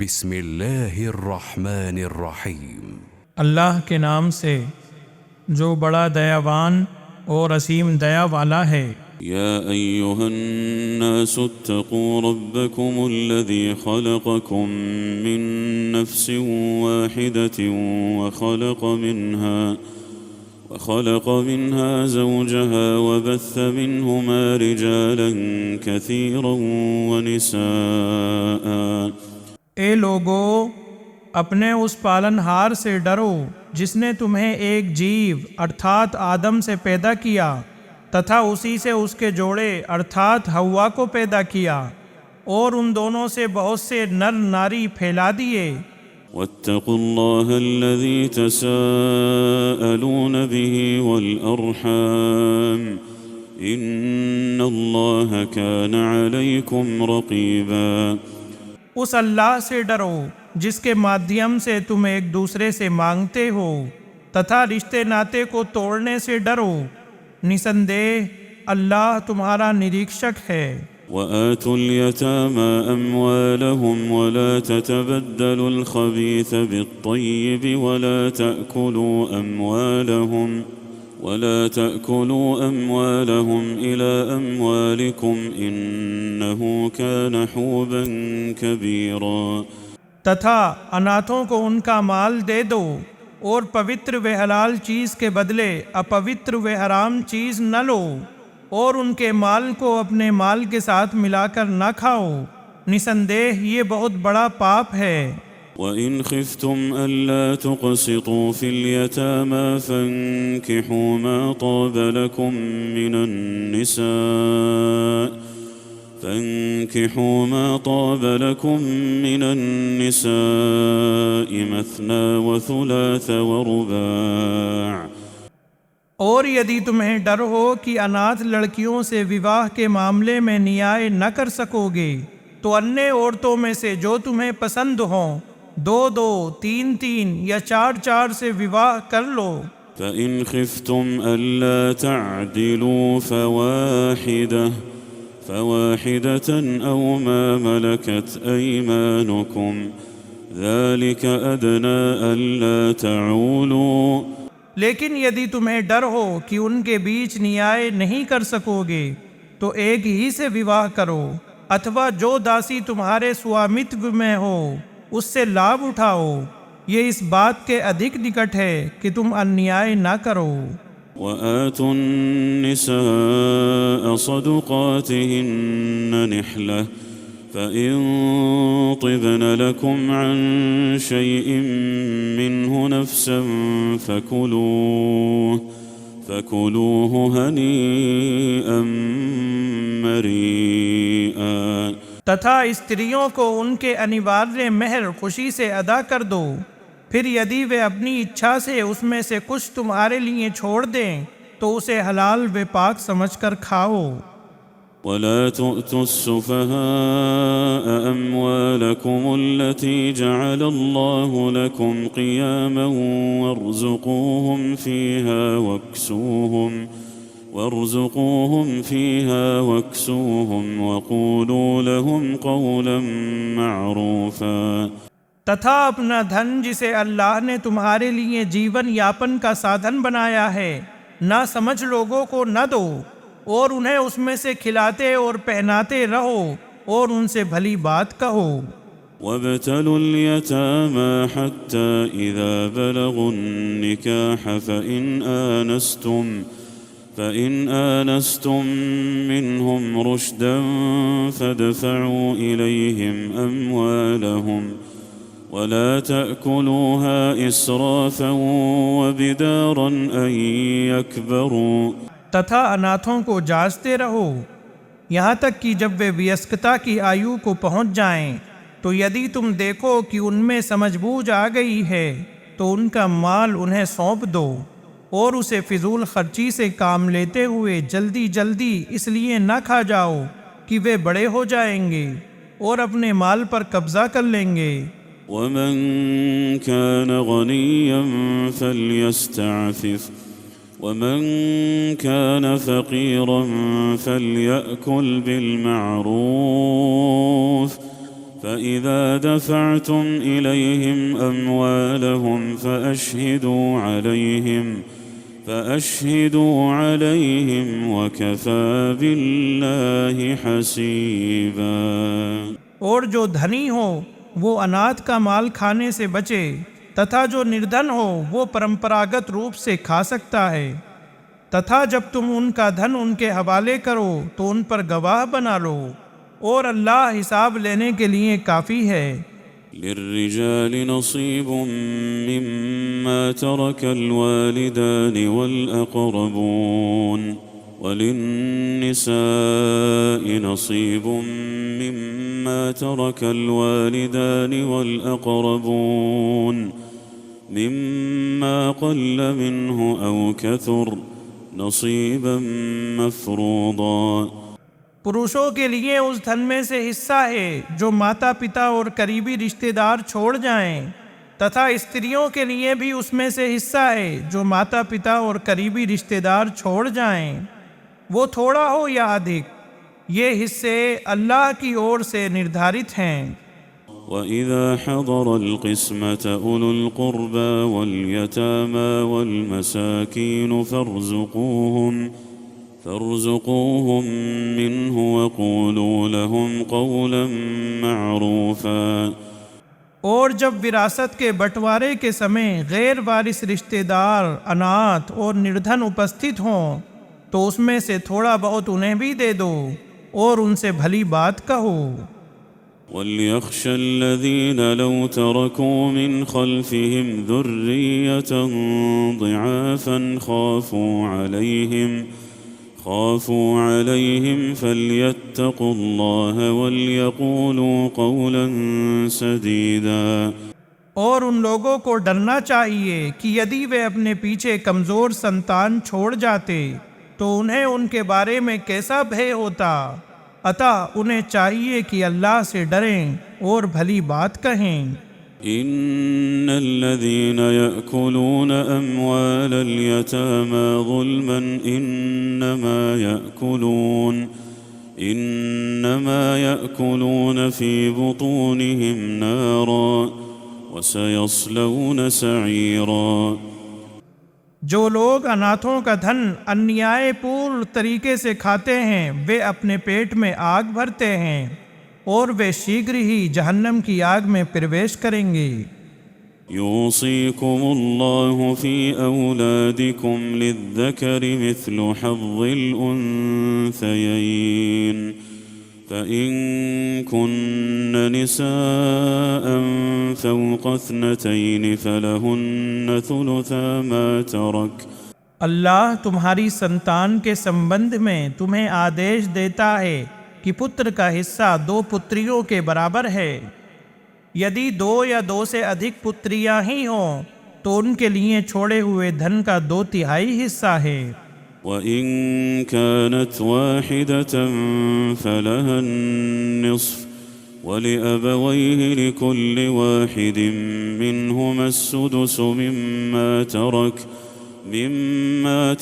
बिस्मिल्लाहिर्रहमानिर्रहीम। अल्लाह के नाम से जो बड़ा दयावान और असीम दया वाला है। या अय्युहन्नासु इत्तक़ू रब्बकुमुल्लज़ी ख़लक़कुम मिन नफ्सिन वाहिदतिन وخلق منها زوجها وبث منهما رجالا كثيرا ونساء। ए लोगो, अपने उस पालनहार से डरो जिसने तुम्हें एक जीव अर्थात आदम से पैदा किया तथा उसी से उसके जोड़े अर्थात हव्वा को पैदा किया और उन दोनों से बहुत से नर नारी फैला दिए। वत्तक़ुल्लाह अल्लज़ी तसाअलून बिही वल-अर्हाम इन्नल्लाह कान अलैकुम रक़ीबा। उस अल्लाह से डरो जिसके माध्यम से तुम एक दूसरे से मांगते हो तथा रिश्ते नाते को तोड़ने से डरो, निसंदेह अल्लाह तुम्हारा निरीक्षक है। वआतुल यतामा अम्वालहुम वला ततबद्दलुल खबीथ बित्तय्यिब वला तअकुलू अम्वालहुम इला अम्वालिकुम इन्नहु कान हुबन कबीरा। तथा अनाथों को उनका माल दे दो और पवित्र व हलाल चीज़ के बदले अपवित्र व हराम चीज़ न लो और उनके माल को अपने माल के साथ मिलाकर न खाओ, निसंदेह ये बहुत बड़ा पाप है। वइन खिफ्तुम अल्ला तुक़सितू फिल यतामा फंकिहू मा ताब लकुम मिनन निसाइ मथना व थुलाथ व रुबाअ। और यदि तुम्हें डर हो कि अनाथ लड़कियों से विवाह के मामले में न्याय न कर सकोगे तो अन्य औरतों में से जो तुम्हें पसंद हों 2-2, 3-3 या 4-4 से विवाह कर लो। फ़इन खिफ्तुम अल्ला तअदिलू फ़वाहिदतन औ मा मलकत अयमानुकुम ज़ालिक अदना अल्ला तऊलू। लेकिन यदि तुम्हें डर हो कि उनके बीच न्याय नहीं कर सकोगे तो एक ही से विवाह करो अथवा जो दासी तुम्हारे स्वामित्व में हो उससे लाभ उठाओ, ये इस बात के अधिक निकट है कि तुम अन्याय न करो। वआतुन निसाअ सदुक़ातिहिन्न निहलह फ़इन तिबन लकुम अन शैइन मिन्हु नफ्सन फ़कुलूहु हनीअन मरीआ। तथा स्त्रियों को उनके अनिवार्य महर खुशी से अदा कर दो, फिर यदि वे अपनी इच्छा से उसमें से कुछ तुम्हारे लिए छोड़ दें तो उसे हलाल व पाक समझकर खाओ। वला तु'तुस्सुफ़हाअ अम्वालकुमुल्लती जअलल्लाहु लकुम क़ियामन वरज़ुक़ूहुम फ़ीहा वक्सूहुम वक़ूलू लहुम क़ौलन मअरूफ़ा। तथा अपना धन जिसे अल्लाह ने तुम्हारे लिए जीवन यापन का साधन बनाया है ना समझ लोगों को न दो और उन्हें उसमें से खिलाते और पहनाते रहो और उनसे भली बात कहो। वब्तलुल यतामा हत्ता इज़ा बलगुन निकाह फ़इन आनस्तुम मिन्हुम रुश्दन फ़दफ़अू इलैहिम अम्वालहुम वला तअकुलूहा इसराफ़न वबिदारन अन यकबरू। तथा अनाथों को जांचते रहो यहाँ तक कि जब वे वयस्कता की आयु को पहुँच जाएं, तो यदि तुम देखो कि उनमें समझबूझ आ गई है तो उनका माल उन्हें सौंप दो और उसे फिजूल खर्ची से काम लेते हुए जल्दी जल्दी इसलिए न खा जाओ कि वे बड़े हो जाएंगे और अपने माल पर कब्जा कर लेंगे। वमन कान गनिय्यन फल्यस्तअफिफ वमन कान फ़क़ीरन फल्यअकुल बिलमअरूफ़ فإذا دفعتم إليهم أموالهم فأشهدوا عليهم وكفى بالله حسيبا। और जो धनी हो वो अनाथ का माल खाने से बचे, तथा जो निर्धन हो वो परंपरागत रूप से खा सकता है। तथा जब तुम उनका धन उनके हवाले करो तो उन पर गवाह बना लो, और अल्लाह हिसाब लेने के लिए काफ़ी है। للرجال نصيب مما ترك الوالدان والأقربون وللنساء نصيب مما ترك الوالدان والأقربون مما قل منه أو كثر نصيبا مفروضا। पुरुषों के लिए उस धन में से हिस्सा है जो माता पिता और करीबी रिश्तेदार छोड़ जाएं, तथा स्त्रियों के लिए भी उसमें से हिस्सा है जो माता पिता और करीबी रिश्तेदार छोड़ जाएं, वो थोड़ा हो या अधिक। ये हिस्से अल्लाह की ओर से निर्धारित हैं। وإذا حضر القسمة أولو القربى واليتامى والمساكين فارزقوهم منه وقولوا لهم قولا معروفا। और जब विरासत के बंटवारे के समय गैर वारिस रिश्तेदार, अनाथ और निर्धन उपस्थित हों तो उसमें से थोड़ा बहुत उन्हें भी दे दो और उनसे भली बात कहो। وليخشى الذين لو تركوا من خلفهم ذرية ضعافا خافوا عليهم فليتقوا الله وليقولوا قولا سديدا। और उन लोगों को डरना चाहिए कि यदि वे अपने पीछे कमज़ोर संतान छोड़ जाते तो उन्हें उनके बारे में कैसा भय होता। अतः उन्हें चाहिए कि अल्लाह से डरें और भली बात कहें। إن الذين يأكلون أموال اليتامى ظلما إنما يأكلون في بطونهم نارا وسيصلون سعيرا। जो लोग अनाथों का धन अन्यायपूर्ण तरीके से खाते हैं वे अपने पेट में आग भरते हैं और वे शीघ्र ही जहन्नम की आग में प्रवेश करेंगे। يوصيكم الله في أولادكم للذكر مثل حظ الأنثيين فإن كن نساء فوق 2 فلهن ثلثا ما ترك। अल्लाह तुम्हारी संतान के संबंध में तुम्हें आदेश देता है कि पुत्र का हिस्सा 2 पुत्रियों के बराबर है। यदि 2 या 2 से अधिक पुत्रियां ही हों तो उनके लिए छोड़े हुए धन का 2/3 हिस्सा है। وإن كانت واحدة فلها النصف ولأبويه لكل واحد منهما السدس مما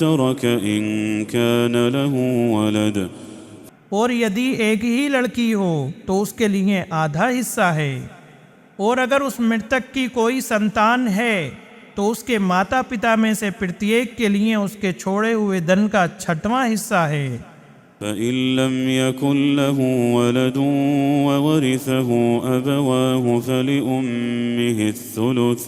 ترك إن كان له ولد। और यदि एक ही लड़की हो तो उसके लिए आधा हिस्सा है, और अगर उस मृतक की कोई संतान है तो उसके माता पिता में से प्रत्येक के लिए उसके छोड़े हुए धन का 6वां हिस्सा है। فإن لم يكن له ولد وورثه أبواه فلأمه الثلث।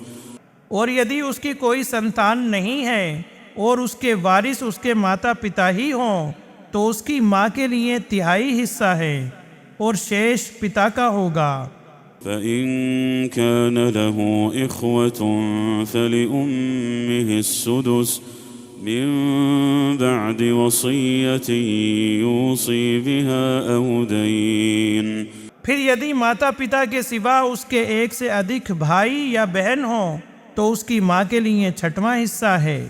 और यदि उसकी कोई संतान नहीं है और उसके वारिस उसके माता पिता ही हों तो उसकी माँ के लिए 1/3 हिस्सा है और शेष पिता का होगा। فإن كان له إخوة فلأمه السدس من بعد وصية يوصي بها أو دين। फिर यदि माता पिता के सिवा उसके एक से अधिक भाई या बहन हो तो उसकी माँ के लिए 6वां हिस्सा है।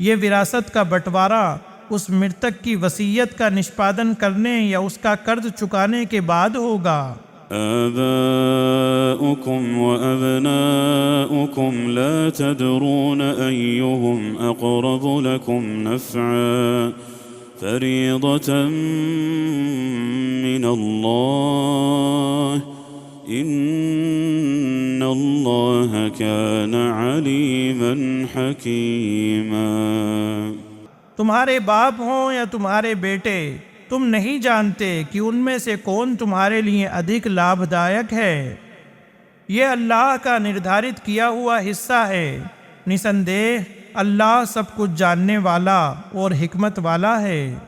ये विरासत का बंटवारा उस मृतक की वसीयत का निष्पादन करने या उसका कर्ज चुकाने के बाद होगा। آباؤكم وأبناؤكم لا تدرون أيهم أقرب لكم نفعا فريضة من الله إن الله كان عليما حكيما। तुम्हारे बाप हों या तुम्हारे बेटे, तुम नहीं जानते कि उनमें से कौन तुम्हारे लिए अधिक लाभदायक है। ये अल्लाह का निर्धारित किया हुआ हिस्सा है। निसंदेह अल्लाह सब कुछ जानने वाला और हिकमत वाला है।